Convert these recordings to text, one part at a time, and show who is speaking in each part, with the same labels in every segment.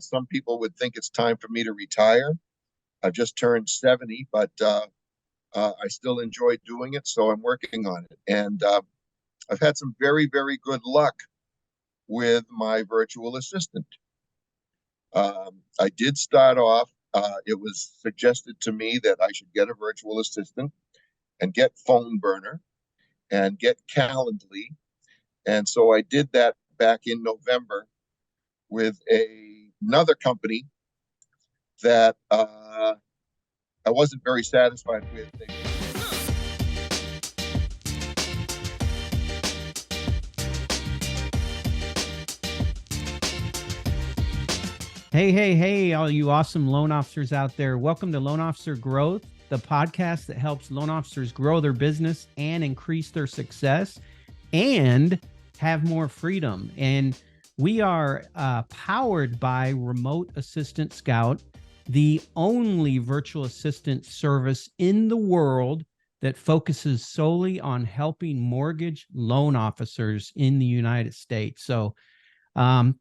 Speaker 1: Some people would think it's time for me to retire. I've just turned 70, but I still enjoy doing it, so I'm working on it. And I've had some very, very good luck with my virtual assistant. I did start off, it was suggested to me that I should get a virtual assistant and get Phone Burner and get Calendly. And so I did that back in November with another company that I wasn't very satisfied with.
Speaker 2: Hey, all you awesome loan officers out there. Welcome to Loan Officer Growth, the podcast that helps loan officers grow their business and increase their success and have more freedom. And we are powered by Remote Assistant Scout, the only virtual assistant service in the world that focuses solely on helping mortgage loan officers in the United States. So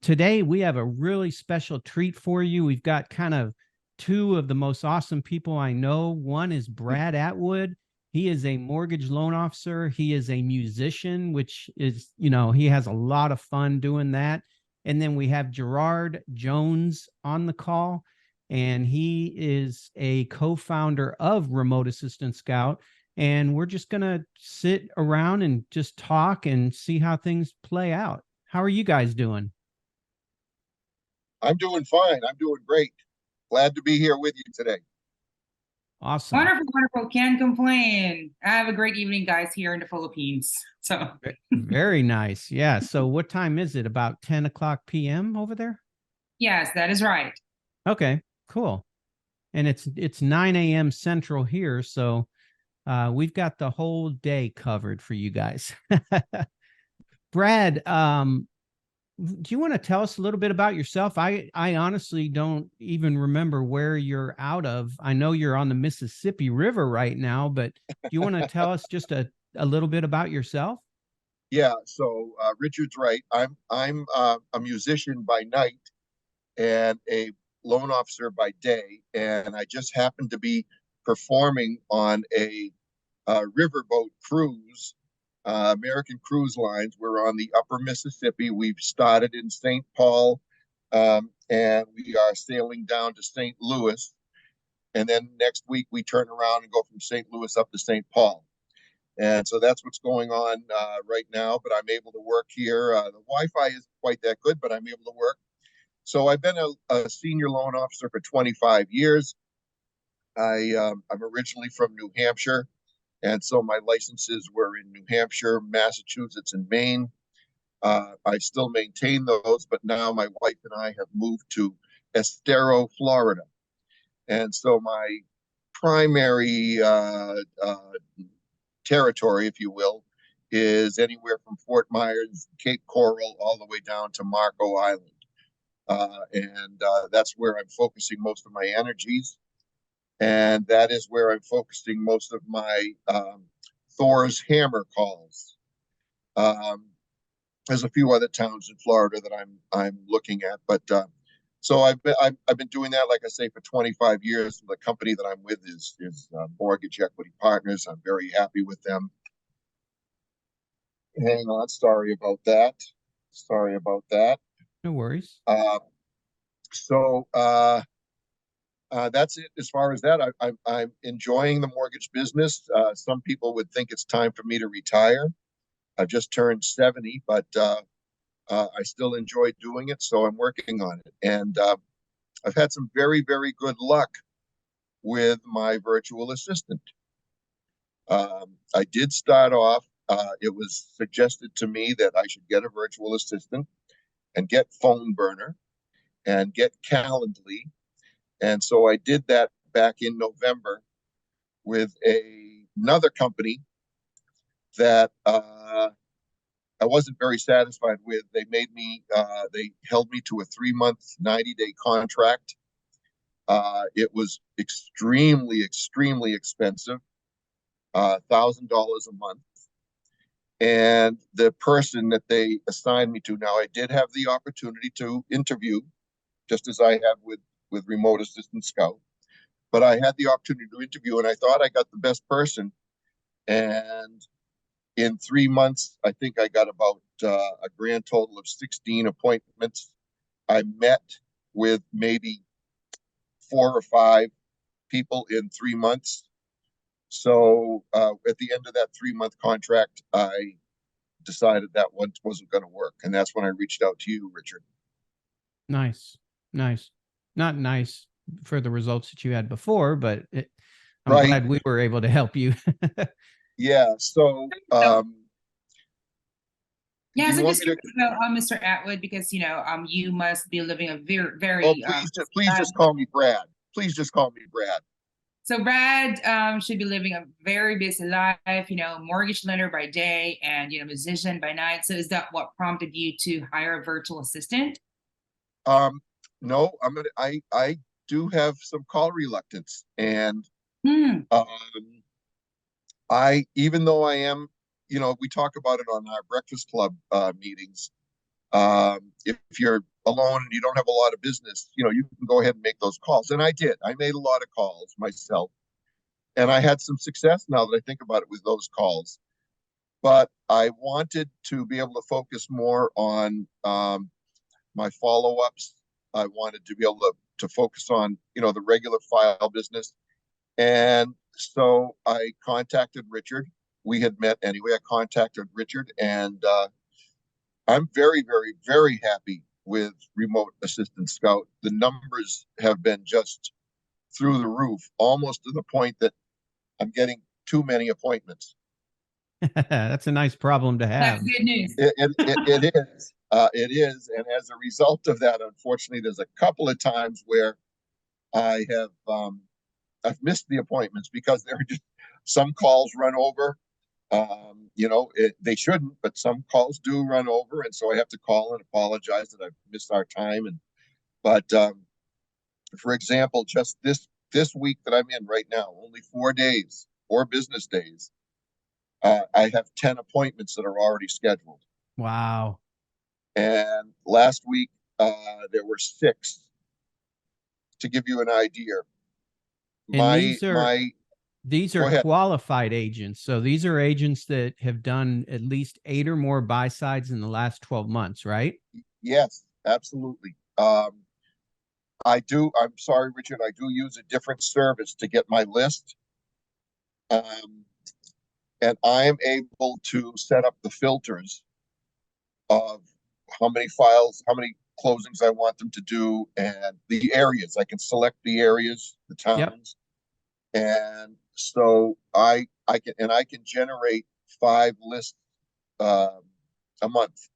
Speaker 2: today we have a really special treat for you. We've got kind of two of the most awesome people I know. One is Brad Atwood. He is a mortgage loan officer. He is a musician, which is, he has a lot of fun doing that. And then we have Gerard Jones on the call, and he is a co-founder of Remote Assistant Scout. And we're just going to sit around and just talk and see how things play out. How are you guys doing?
Speaker 1: I'm doing fine. I'm doing great. Glad to be here with you today.
Speaker 2: Awesome.
Speaker 3: Wonderful. Can't complain. I have a great evening, guys, here in the Philippines. So
Speaker 2: very nice. Yeah. So what time is it? About 10 o'clock p.m. over there?
Speaker 3: Yes, that is right.
Speaker 2: Okay, cool. And it's 9 a.m. Central here. So we've got the whole day covered for you guys. Brad, do you want to tell us a little bit about yourself? I honestly don't even remember where you're out of. I know you're on the Mississippi River right now, but do you want to tell us just a little bit about yourself?
Speaker 1: Yeah, so Richard's right. I'm a musician by night and a loan officer by day, and I just happened to be performing on a riverboat cruise. American Cruise Lines. We're on the upper Mississippi. We've started in St. Paul, and we are sailing down to St. Louis. And then next week, we turn around and go from St. Louis up to St. Paul. And so that's what's going on right now, but I'm able to work here. The Wi-Fi isn't quite that good, but I'm able to work. So I've been a senior loan officer for 25 years. I'm originally from New Hampshire. And so my licenses were in New Hampshire, Massachusetts, and Maine. I still maintain those, but now my wife and I have moved to Estero, Florida. And so my primary territory, if you will, is anywhere from Fort Myers, Cape Coral, all the way down to Marco Island. And that's where I'm focusing most of my energies. And that is where I'm focusing most of my Thor's Hammer calls. There's a few other towns in Florida that I'm looking at, but so I've been doing that, like I say, for 25 years. The company that I'm with is Mortgage Equity Partners. I'm very happy with them. Hang on, sorry about that.
Speaker 2: No worries.
Speaker 1: That's it as far as that. I'm enjoying the mortgage business. Some people would think it's time for me to retire. I've just turned 70, but I still enjoy doing it, so I'm working on it. And I've had some very, very good luck with my virtual assistant. I did start off, it was suggested to me that I should get a virtual assistant and get Phone Burner and get Calendly. And so I did that back in November with another company that I wasn't very satisfied with. They made me, they held me to a 3-month, 90-day contract. It was extremely expensive, $1,000 a month. And the person that they assigned me to, now I did have the opportunity to interview just as I have with Remote Assistant Scout. But I had the opportunity to interview, and I thought I got the best person. And in 3 months, I think I got about a grand total of 16 appointments. I met with maybe 4 or 5 people in 3 months. So at the end of that 3-month contract, I decided that one wasn't going to work. And that's when I reached out to you, Richard.
Speaker 2: Nice. Not nice for the results that you had before, but I'm
Speaker 1: Right.
Speaker 2: glad we were able to help you.
Speaker 1: Yeah. So,
Speaker 3: Yeah,
Speaker 1: do
Speaker 3: so
Speaker 1: you want
Speaker 3: just
Speaker 1: me to?
Speaker 3: Mr. Atwood, because you must be living a very
Speaker 1: Oh, please just call me Brad. Please just call me Brad.
Speaker 3: So Brad should be living a very busy life, mortgage lender by day and musician by night. So is that what prompted you to hire a virtual assistant?
Speaker 1: No, I do have some call reluctance, and even though I am, we talk about it on our Breakfast Club meetings. If you're alone and you don't have a lot of business, you can go ahead and make those calls. And I did. I made a lot of calls myself, and I had some success now that I think about it with those calls. But I wanted to be able to focus more on my follow-ups. I wanted to be able to focus on, the regular file business. And so I contacted Richard. We had met anyway. I contacted Richard, and I'm very, very, very happy with Remote Assistant Scout. The numbers have been just through the roof, almost to the point that I'm getting too many appointments.
Speaker 2: That's a nice problem to have.
Speaker 3: That's good news.
Speaker 1: It is. It is. And as a result of that, unfortunately, there's a couple of times where I have I've missed the appointments because there are just some calls run over. They shouldn't, but some calls do run over, and so I have to call and apologize that I've missed our time. But for example, just this week that I'm in right now, only 4 days, 4 business days, I have 10 appointments that are already scheduled.
Speaker 2: Wow.
Speaker 1: And last week, there were 6. To give you an idea,
Speaker 2: And these
Speaker 1: go
Speaker 2: are
Speaker 1: ahead.
Speaker 2: qualified agents. So these are agents that have done at least 8 or more buy sides in the last 12 months, right?
Speaker 1: Yes, absolutely. I'm sorry, Richard, I do use a different service to get my list. And I am able to set up the filters of how many files, how many closings I want them to do, and the areas. I can select the areas, the towns. Yep. And so I can generate 5 lists a month.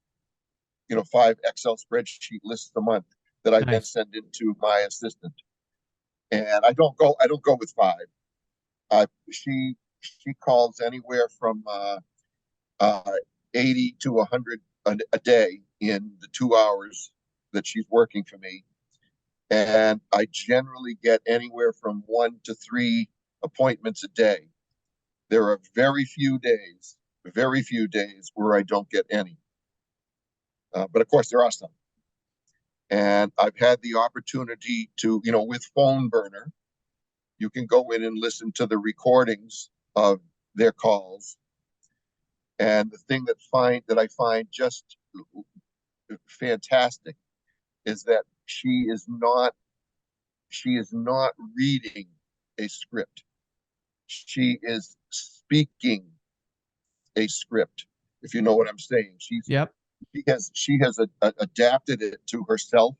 Speaker 1: 5 Excel spreadsheet lists a month that I then send into my assistant. And I don't go with 5. She calls anywhere from 80 to 100 a day in the 2 hours that she's working for me. And I generally get anywhere from 1 to 3 appointments a day. There are very few days where I don't get any. But of course, there are some. And I've had the opportunity to, with Phone Burner, you can go in and listen to the recordings of their calls. And the thing that I find just fantastic is that she is not reading a script. She is speaking a script, if you know what I'm saying. She has adapted it to herself,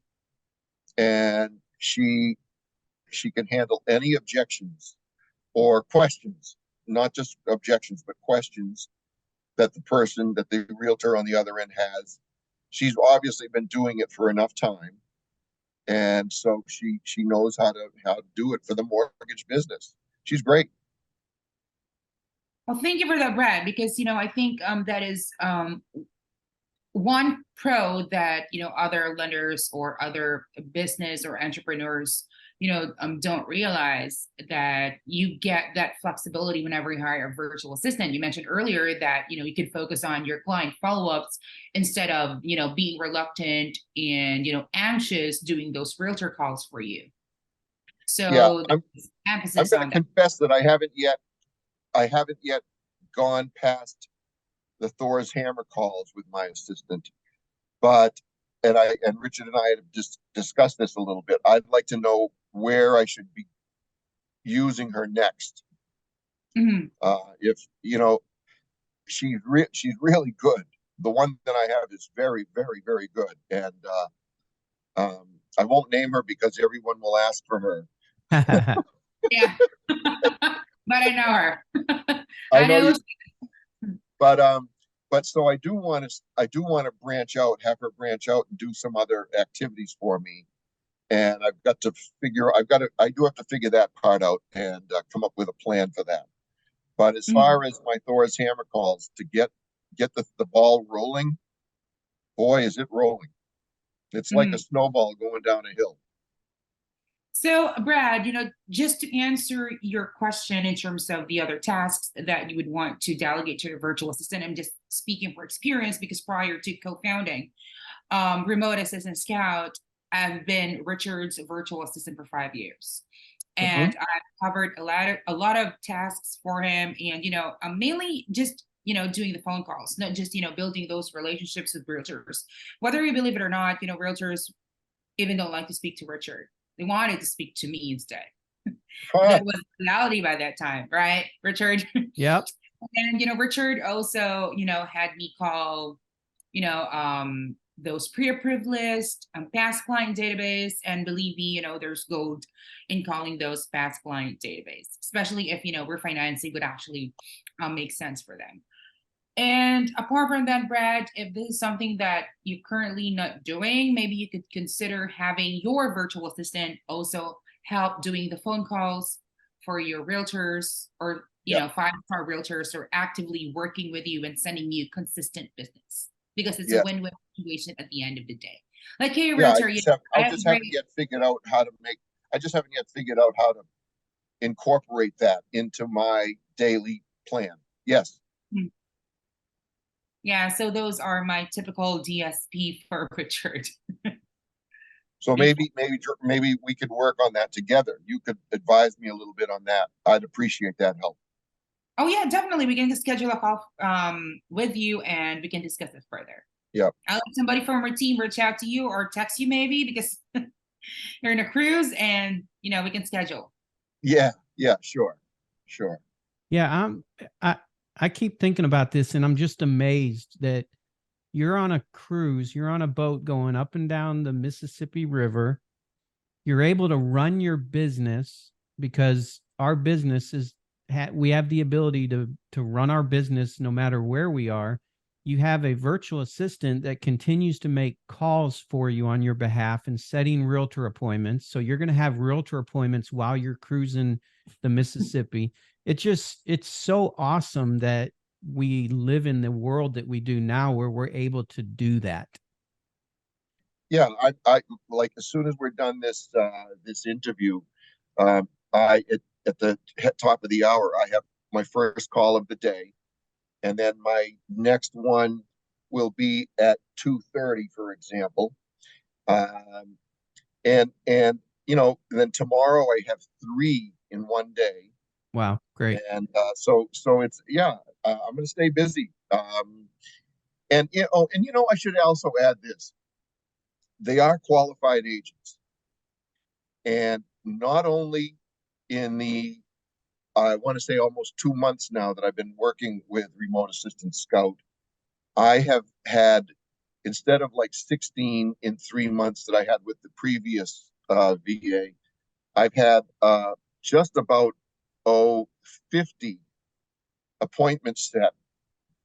Speaker 1: and she can handle any objections or questions, not just objections, but questions that the realtor on the other end has. She's obviously been doing it for enough time, and so she knows how to do it for the mortgage business. She's great.
Speaker 3: Well, thank you for that, Brad, because I think that is one pro that other lenders or other business or entrepreneurs don't realize that you get that flexibility whenever you hire a virtual assistant. You mentioned earlier that you can focus on your client follow-ups instead of being reluctant and anxious doing those realtor calls for you.
Speaker 1: Yeah,
Speaker 3: So
Speaker 1: I'm
Speaker 3: emphasis
Speaker 1: going
Speaker 3: on
Speaker 1: to
Speaker 3: that.
Speaker 1: confess that I haven't yet gone past the Thor's hammer calls with my assistant, but and Richard and I had just discussed this a little bit. I'd like to know where I should be using her next.
Speaker 3: Mhm.
Speaker 1: If she's really good. The one that I have is very, very, very good, and I won't name her because everyone will ask for her.
Speaker 3: Yeah. But I know her.
Speaker 1: I
Speaker 3: I
Speaker 1: know
Speaker 3: know.
Speaker 1: you, but so I do want to branch out, have her branch out and do some other activities for me. And I do have to figure that part out and come up with a plan for that. But as
Speaker 3: Mhm.
Speaker 1: far as my Thor's hammer calls to get the ball rolling, boy, is it rolling. It's like a
Speaker 3: Mhm.
Speaker 1: snowball going down a hill.
Speaker 3: So, Brad, just to answer your question in terms of the other tasks that you would want to delegate to a virtual assistant, I'm just speaking for experience because prior to co-founding Remote Assistant Scout, I've been Richard's virtual assistant for 5 years,
Speaker 1: Hmm.
Speaker 3: and I've covered a lot of tasks for him, and I'm mainly just doing the phone calls, not just building those relationships with realtors. Whether you believe it or not, realtors even don't like to speak to Richard. They wanted to speak to me instead. That was reality by that time, right, Richard?
Speaker 2: Yep.
Speaker 3: And Richard also had me call those pre-approved list, past client database, and believe me, there's gold in calling those past client database, especially if refinancing would actually make sense for them. And apart from that, Brad, if this is something that you're currently not doing, maybe you could consider having your virtual assistant also help doing the phone calls for your realtors, or
Speaker 1: Yeah,
Speaker 3: 5-star realtors are actively working with you and sending you consistent business, because it's a
Speaker 1: yeah,
Speaker 3: win-win situation at the end of the day. Like, hey,
Speaker 1: yeah. I
Speaker 3: realtor,
Speaker 1: just have
Speaker 3: I
Speaker 1: I
Speaker 3: have a
Speaker 1: just
Speaker 3: great.
Speaker 1: haven't yet figured out how to make. I just haven't yet figured out how to incorporate that into my daily plan. Yes.
Speaker 3: Yeah, so those are my typical DSP for Richard.
Speaker 1: So maybe we could work on that together. You could advise me a little bit on that. I'd appreciate that help.
Speaker 3: Oh yeah, definitely. We can just schedule a call with you and we can discuss it further.
Speaker 1: Yeah.
Speaker 3: I'll let somebody from our team reach out to you or text you maybe because you're in a cruise, and we can schedule.
Speaker 1: Yeah. Yeah. Sure. Sure.
Speaker 2: Yeah, I I keep thinking about this and I'm just amazed that you're on a cruise, you're on a boat going up and down the Mississippi River. You're able to run your business because our business is we have the ability to run our business no matter where we are. You have a virtual assistant that continues to make calls for you on your behalf and setting realtor appointments. So you're going to have realtor appointments while you're cruising the Mississippi. It's so awesome that we live in the world that we do now where we're able to do that.
Speaker 1: Yeah. I like as soon as we're done this interview, um, at the top of the hour, I have my first call of the day, and then my next one will be at 2:30, for example. Um, and then tomorrow I have three in one day,
Speaker 2: Wow, great.
Speaker 1: and so it's yeah, I'm going to stay busy. And I should also add this: they are qualified agents, and not only in the I want to say almost 2 months now that I've been working with Remote Assistant Scout, I have had, instead of like 16 in 3 months that I had with the previous VA, I've had just about 50 appointments set,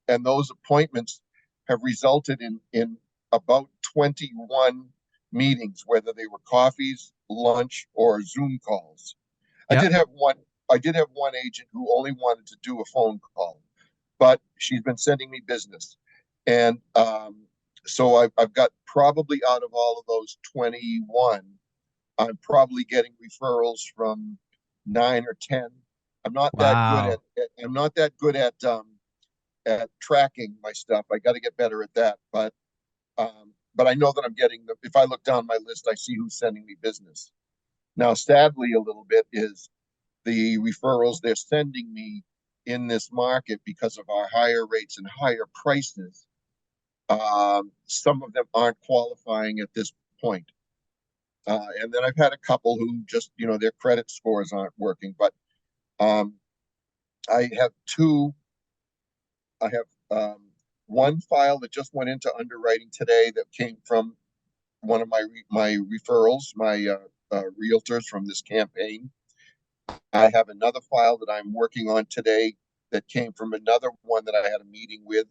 Speaker 1: and those appointments have resulted in about 21 meetings, whether they were coffees, lunch, or Zoom calls. I
Speaker 2: Yep.
Speaker 1: did have one. I did have one agent who only wanted to do a phone call, but she's been sending me business, and so I've got probably out of all of those 21, I'm probably getting referrals from 9 or 10. I'm not that good
Speaker 2: Wow.
Speaker 1: I'm not that good at tracking my stuff. I got to get better at that. But I know that I'm getting the. If I look down my list, I see who's sending me business. Now, sadly, a little bit is the referrals they're sending me in this market because of our higher rates and higher prices. Some of them aren't qualifying at this point. And then I've had a couple who just, their credit scores aren't working. But um, I have two. I have one file that just went into underwriting today that came from one of my referrals, my realtors from this campaign. I have another file that I'm working on today that came from another one that I had a meeting with.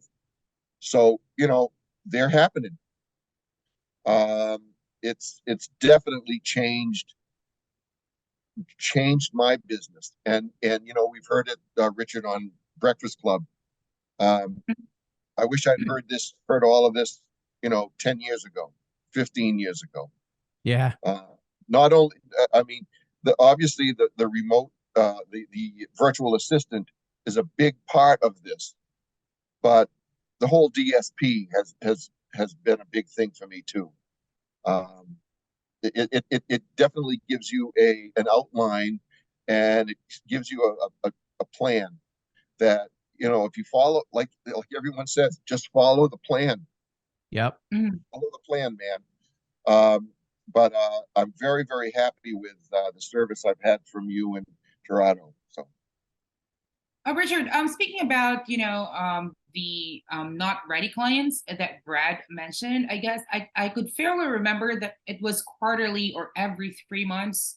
Speaker 1: So, they're happening. It's definitely changed my business. And we've heard it, Richard, on Breakfast Club. Um, I wish I'd heard all of this, 10 years ago, 15 years ago.
Speaker 2: Yeah.
Speaker 1: Not only, I mean, obviously the remote, the virtual assistant is a big part of this, but the whole DSP has been a big thing for me too. It definitely gives you an outline, and it gives you a plan that, if you follow, like everyone says, just follow the plan.
Speaker 2: Yep.
Speaker 1: Follow the plan, man. But I'm very, very happy with the service I've had from you and Gerardo. So,
Speaker 3: Richard, speaking about, the not ready clients that Brad mentioned, I guess I could fairly remember that it was quarterly or every 3 months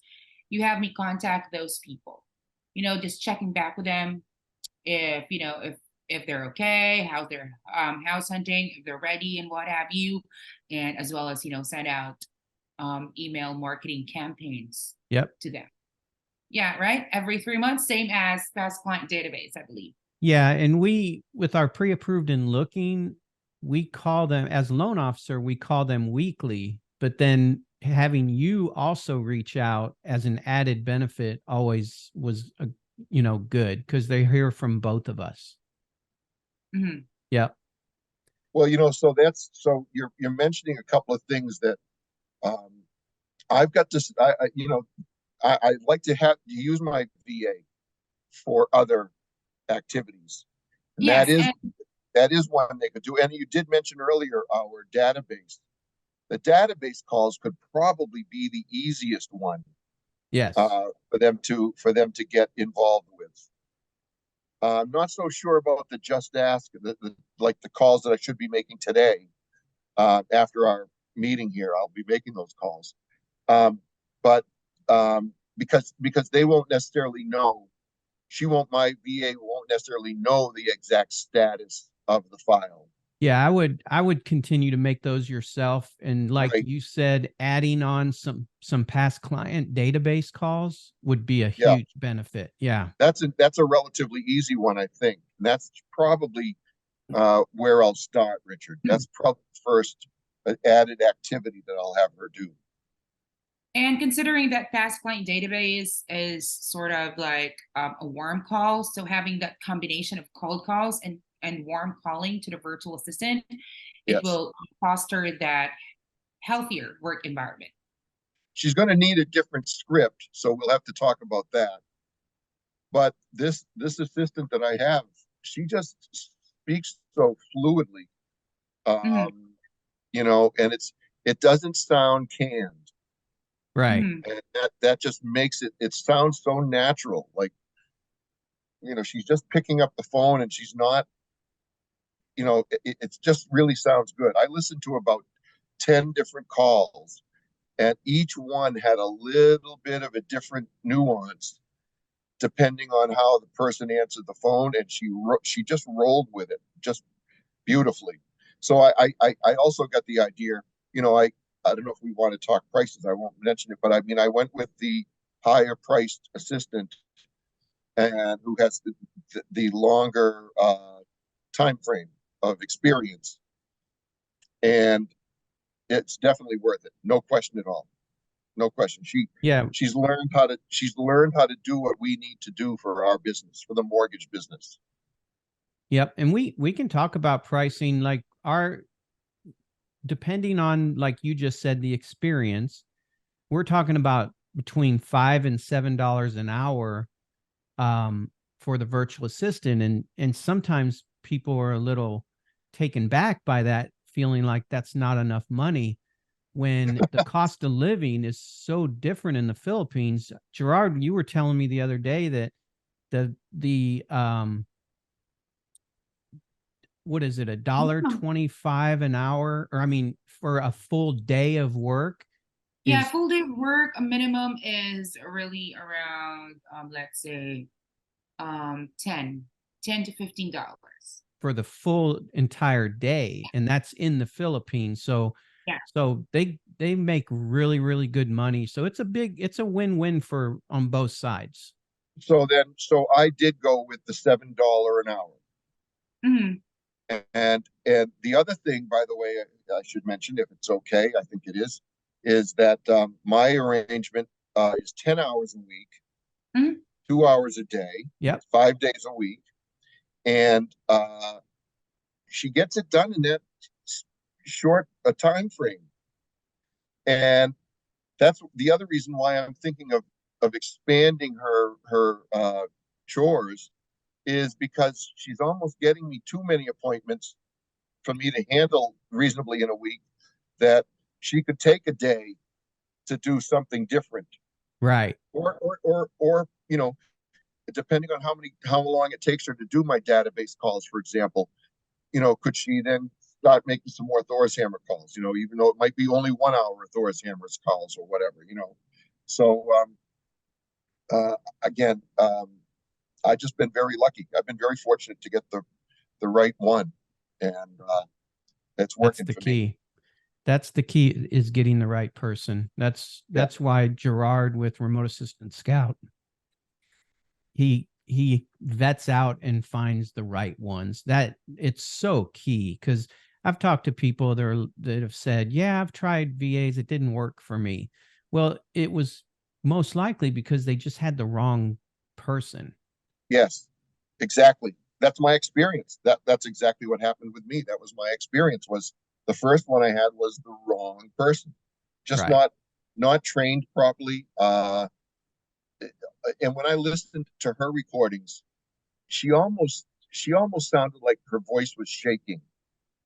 Speaker 3: you have me contact those people, just checking back with them if, if they're okay, how's their house hunting, if they're ready and what have you, and as well as, send out email marketing campaigns
Speaker 2: Yep.
Speaker 3: to them. Yeah, right. Every 3 months, same as past client database, I believe.
Speaker 2: Yeah. And we, with our pre-approved and looking, we call them, as loan officer, we call them weekly, but then having you also reach out as an added benefit always was, good, because they hear from both of us.
Speaker 3: Mm-hmm.
Speaker 2: Yep.
Speaker 1: well, so you're mentioning a couple of things that um, I've got this. I like to use my VA for other activities, and
Speaker 3: Yes, and
Speaker 1: that is one they could do. And you did mention earlier our database. The database calls could probably be the easiest one
Speaker 2: Yes.
Speaker 1: for them to get involved with. I'm not so sure about the just ask, like the calls that I should be making today. After our meeting here, I'll be making those calls. But because they won't necessarily know, my VA won't necessarily know the exact status of the file.
Speaker 2: Yeah, I would continue to make those yourself. And like
Speaker 1: Right.
Speaker 2: you said, adding on some past client database calls would be a
Speaker 1: Yeah.
Speaker 2: huge benefit. Yeah.
Speaker 1: That's a relatively easy one, I think. And that's probably where I'll start, Richard. That's probably the first added activity that I'll have her do.
Speaker 3: and considering that past client database is sort of like a warm call, so having that combination of cold calls and warm calling to the virtual assistant, it
Speaker 1: Yes.
Speaker 3: will foster that healthier work environment.
Speaker 1: She's going to need a different script, so we'll have to talk about that. But this assistant that I have, she just speaks so fluidly,
Speaker 3: Mhm,
Speaker 1: and it doesn't sound canned,
Speaker 2: Right.
Speaker 3: mhm.
Speaker 1: and that just makes it sounds so natural. Like, she's just picking up the phone, and she's not, it just really sounds good. I listened to about 10 different calls, and each one had a little bit of a different nuance depending on how the person answered the phone, and she just rolled with it just beautifully. So I also got the idea. I don't know if we want to talk prices. I won't mention it, but I mean, I went with the higher priced assistant, and who has the longer time frame of experience. and it's definitely worth it. No question at all. No question.
Speaker 2: Yeah.
Speaker 1: She's learned how to do what we need to do for our business, for the mortgage business.
Speaker 2: Yep. And we can talk about pricing, like depending on, like you just said, the experience. We're talking about between $5 and $7 an hour for the virtual assistant. And sometimes people are a little taken back by that, feeling like that's not enough money when the cost of living is so different in the Philippines. Gerard, you were telling me the other day that the what is it, $1.25 an hour, or I mean, for a full day of work?
Speaker 3: Yeah, full day of work, a minimum is really around let's say 10 to $15
Speaker 2: for the full entire day, and that's in the Philippines. So
Speaker 3: yeah,
Speaker 2: so they make really, really good money. So it's a win-win for on both sides.
Speaker 1: So I did go with the $7 an hour.
Speaker 3: mm-hmm.
Speaker 1: And the other thing, by the way, I should mention, if it's okay, I think it is that my arrangement is 10 hours a week,
Speaker 3: Mm-hmm.
Speaker 1: 2 hours a day,
Speaker 2: Yep.
Speaker 1: 5 days a week, and she gets it done in that short a time frame. And that's the other reason why I'm thinking of expanding her chores, is because she's almost getting me too many appointments for me to handle reasonably in a week, that she could take a day to do something different.
Speaker 2: Right.
Speaker 1: Or depending on how long it takes her to do my database calls, for example, could she then start making some more Thor's Hammer calls, even though it might be only 1 hour of Thor's Hammer's calls or whatever. So again, I've just been very lucky. I've been very fortunate to get the right one, and it's working
Speaker 2: That's the
Speaker 1: for
Speaker 2: key.
Speaker 1: me.
Speaker 2: That's the key, is getting the right person. That's why Gerard with Remote Assistant Scout, he vets out and finds the right ones. That it's so key, because I've talked to people that have said, yeah, I've tried VAs, it didn't work for me. Well, it was most likely because they just had the wrong person.
Speaker 1: Yes, exactly. That's my experience. That's exactly what happened with me. That was my experience. Was the first one I had was the wrong person, just
Speaker 2: Right.
Speaker 1: not trained properly. And when I listened to her recordings, she almost sounded like her voice was shaking,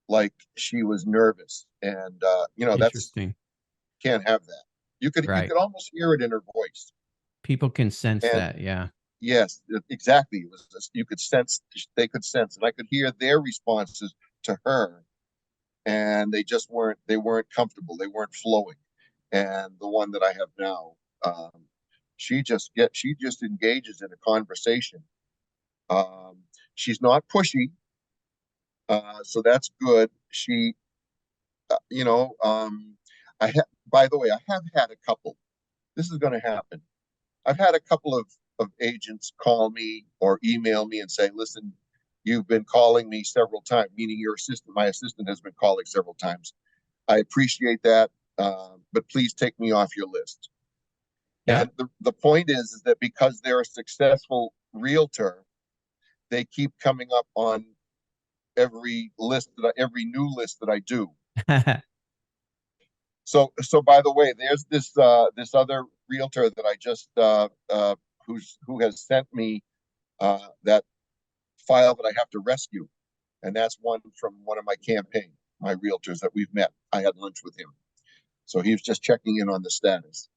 Speaker 1: like she was nervous, and that's,
Speaker 2: Interesting.
Speaker 1: can't have that. You
Speaker 2: Right.
Speaker 1: could almost hear it in her voice.
Speaker 2: People can sense
Speaker 1: And
Speaker 2: that. Yeah.
Speaker 1: yes, exactly. It was just, you could sense, they could sense, and I could hear their responses to her, and they weren't comfortable. They weren't flowing. And the one that I have now, she just engages in a conversation. Um, she's not pushy, so that's good. She, you know, by the way, I have had a couple. This is going to happen. I've had a couple of agents call me or email me and say, listen, you've been calling me several times, meaning my assistant has been calling several times. I appreciate that, but please take me off your list.
Speaker 2: Yeah.
Speaker 1: And the point is that because they're a successful realtor, they keep coming up on every new list that I do. So by the way, there's this other realtor that I just who has sent me that file that I have to rescue, and that's one from one of my campaign, my realtors that we've met. I had lunch with him, so he was just checking in on the status.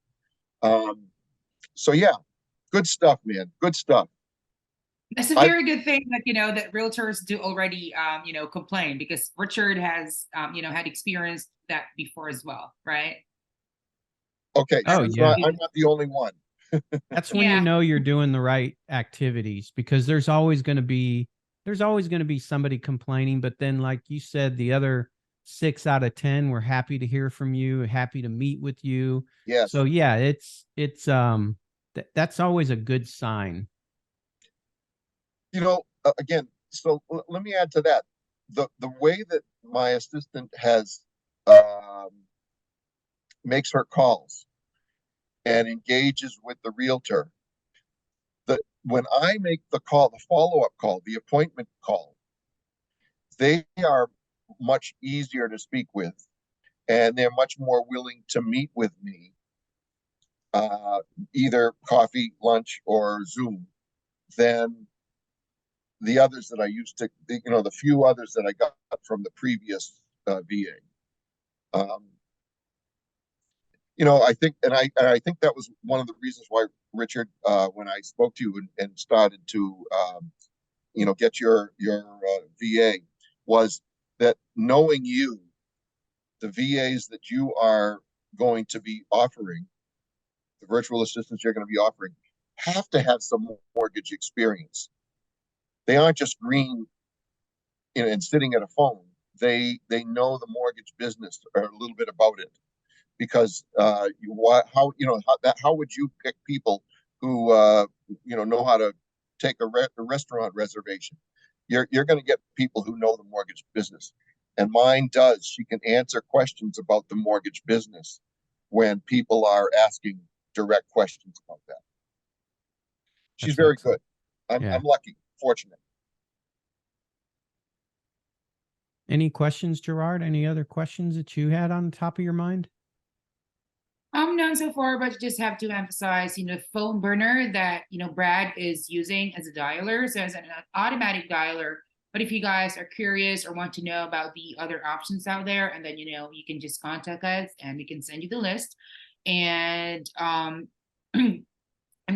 Speaker 1: So yeah, good stuff, man. Good stuff.
Speaker 3: That's a very good thing that that realtors do already complain, because Richard has had experienced that before as well, right?
Speaker 1: Okay,
Speaker 2: Oh,
Speaker 1: so
Speaker 2: yeah.
Speaker 1: I'm not the only one.
Speaker 2: That's when you know you're doing the right activities, because there's always going to be somebody complaining, but then, like you said, the other 6 out of 10 were happy to hear from you, happy to meet with you.
Speaker 1: Yes.
Speaker 2: So yeah, it's that's always a good sign.
Speaker 1: Again, so let me add to that. The way that my assistant has makes her calls and engages with the realtor. When I make the call, the follow-up call, the appointment call, they are much easier to speak with, and they're much more willing to meet with me, either coffee, lunch, or Zoom, than the others that I used to, the few others that I got from the previous VA. I think, and I think that was one of the reasons why, Richard, when I spoke to you and started to, get your VA, was that knowing you, the VAs that you are going to be offering, the virtual assistants you're going to be offering, have to have some mortgage experience. They aren't just green and sitting at a phone. They know the mortgage business or a little bit about it, because how would you pick people who know how to take a restaurant reservation? You're going to get people who know the mortgage business, and mine does. She can answer questions about the mortgage business when people are asking direct questions about that. She's
Speaker 2: That's
Speaker 1: very
Speaker 2: excellent.
Speaker 1: good.
Speaker 2: Yeah.
Speaker 1: I'm lucky, fortunate.
Speaker 2: Any questions, Gerard? Any other questions that you had on the top of your mind?
Speaker 3: None so far, but just have to emphasize, the phone burner that, Brad is using as a dialer, so as an automatic dialer. But if you guys are curious or want to know about the other options out there, and then, you can just contact us and we can send you the list. And I'm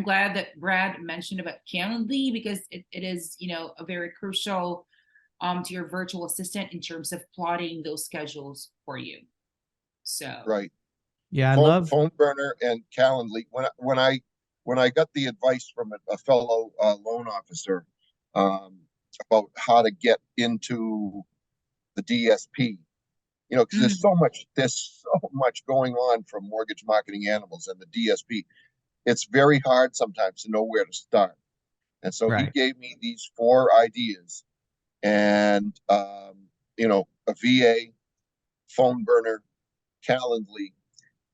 Speaker 3: glad that Brad mentioned about Calendly, because it is, a very crucial to your virtual assistant in terms of plotting those schedules for you. So
Speaker 1: Right.
Speaker 2: Yeah, I
Speaker 1: phone,
Speaker 2: love
Speaker 1: phone burner and Calendly. When I got the advice from a fellow loan officer about how to get into the DSP, because there's so much going on from Mortgage Marketing Animals and the DSP. It's very hard sometimes to know where to start. And so he
Speaker 2: right.
Speaker 1: gave me these 4 ideas, and a VA, phone burner, Calendly,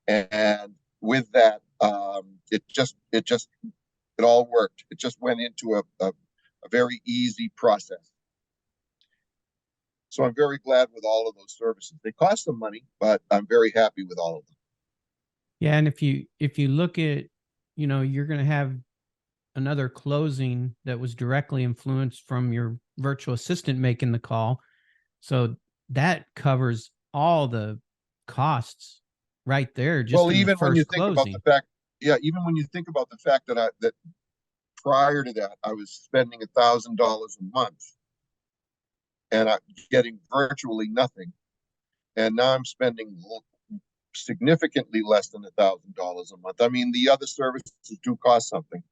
Speaker 1: and with that, it all worked. It just went into a very easy process. So I'm very glad with all of those services. They cost some money, but I'm very happy with all of them.
Speaker 2: Yeah, and if you look at, you're going to have another closing that was directly influenced from your virtual assistant making the call. So that covers all the costs right there, just
Speaker 1: Well,
Speaker 2: in the
Speaker 1: even when you
Speaker 2: first
Speaker 1: think about
Speaker 2: closing.
Speaker 1: even when you think about the fact that prior to that, I was spending $1,000 a month and I'm getting virtually nothing. And now I'm spending significantly less than $1,000 a month. I mean, the other services do cost something,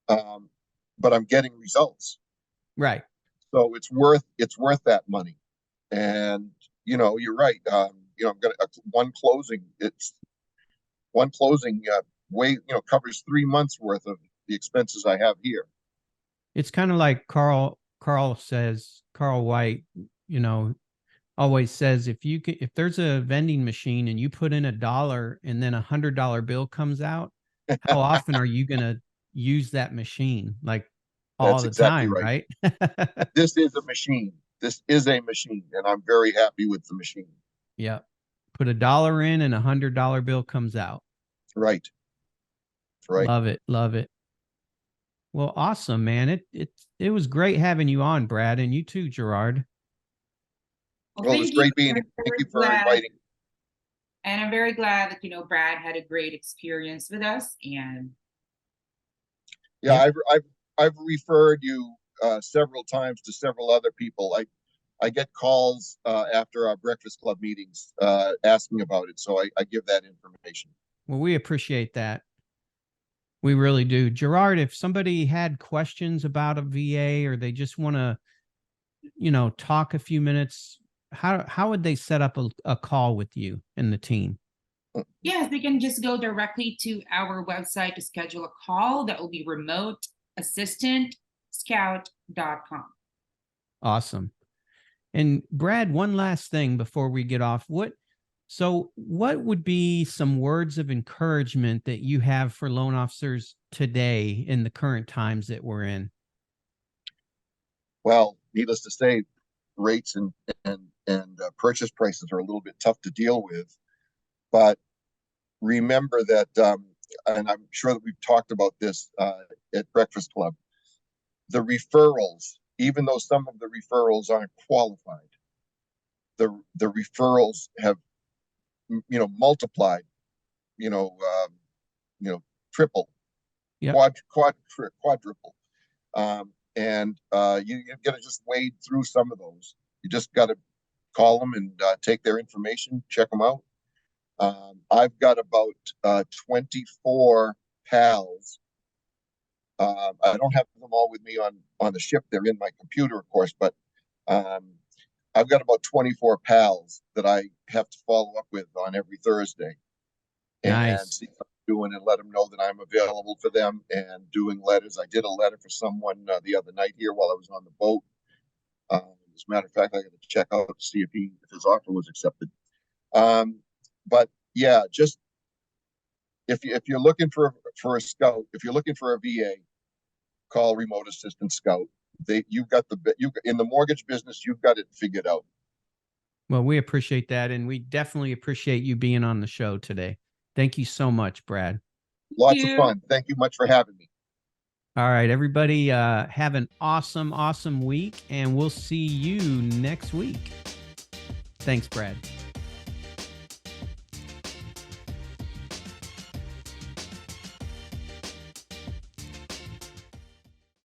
Speaker 1: but I'm getting results.
Speaker 2: Right.
Speaker 1: So it's worth that money. And you're right. I'm gonna one closing. It's one closing. Covers 3 months worth of the expenses I have here.
Speaker 2: It's kind of like Carl White, always says, if there's a vending machine and you put in $1 and then $100 bill comes out, how often are you going to use that machine? Like all
Speaker 1: That's
Speaker 2: the
Speaker 1: exactly
Speaker 2: time,
Speaker 1: right.
Speaker 2: right?
Speaker 1: This is a machine. This is a machine, and I'm very happy with the machine.
Speaker 2: Yeah. Put $1 in and $100 bill comes out.
Speaker 1: Right. Right.
Speaker 2: Love it. Love it. Well, awesome, man. It was great having you on, Brad, and you too, Gerard.
Speaker 1: Well, it was great being here. Thank you for inviting.
Speaker 3: And I'm very glad that, Brad had a great experience with us. And
Speaker 1: yeah, I've referred you several times to several other people. I get calls after our Breakfast Club meetings asking about it, so I give that information.
Speaker 2: Well, we appreciate that. We really do. Gerard, if somebody had questions about a VA or they just want to, talk a few minutes, how would they set up a call with you and the team?
Speaker 3: Yes, they can just go directly to our website to schedule a call. That will be remoteassistantscout.com.
Speaker 2: Awesome. And Brad, one last thing before we get off. So what would be some words of encouragement that you have for loan officers today in the current times that we're in?
Speaker 1: Well, needless to say, rates and purchase prices are a little bit tough to deal with. But remember that, and I'm sure that we've talked about this at Breakfast Club, the referrals, even though some of the referrals aren't qualified, the referrals have multiplied, you know, triple,
Speaker 2: Yep.
Speaker 1: quadruple. And you got to just wade through some of those. You just got to call them and take their information, check them out. I've got about 24 pals. I don't have them all with me on the ship. They're in my computer, of course, but I've got about 24 pals that I have to follow up with on every Thursday and
Speaker 2: Nice.
Speaker 1: see what I'm doing and let them know that I'm available for them and doing letters. I did a letter for someone the other night here while I was on the boat. As a matter of fact, I got to check out to see if his offer was accepted. But yeah, just if you're looking for a scout, if you're looking for a VA, call Remote Assistant Scout. You've got in the mortgage business, you've got it figured out.
Speaker 2: Well, we appreciate that. And we definitely appreciate you being on the show today. Thank you so much, Brad.
Speaker 1: Lots of fun. Thank you much for having me.
Speaker 2: All right, everybody, have an awesome week, and we'll see you next week. Thanks, Brad.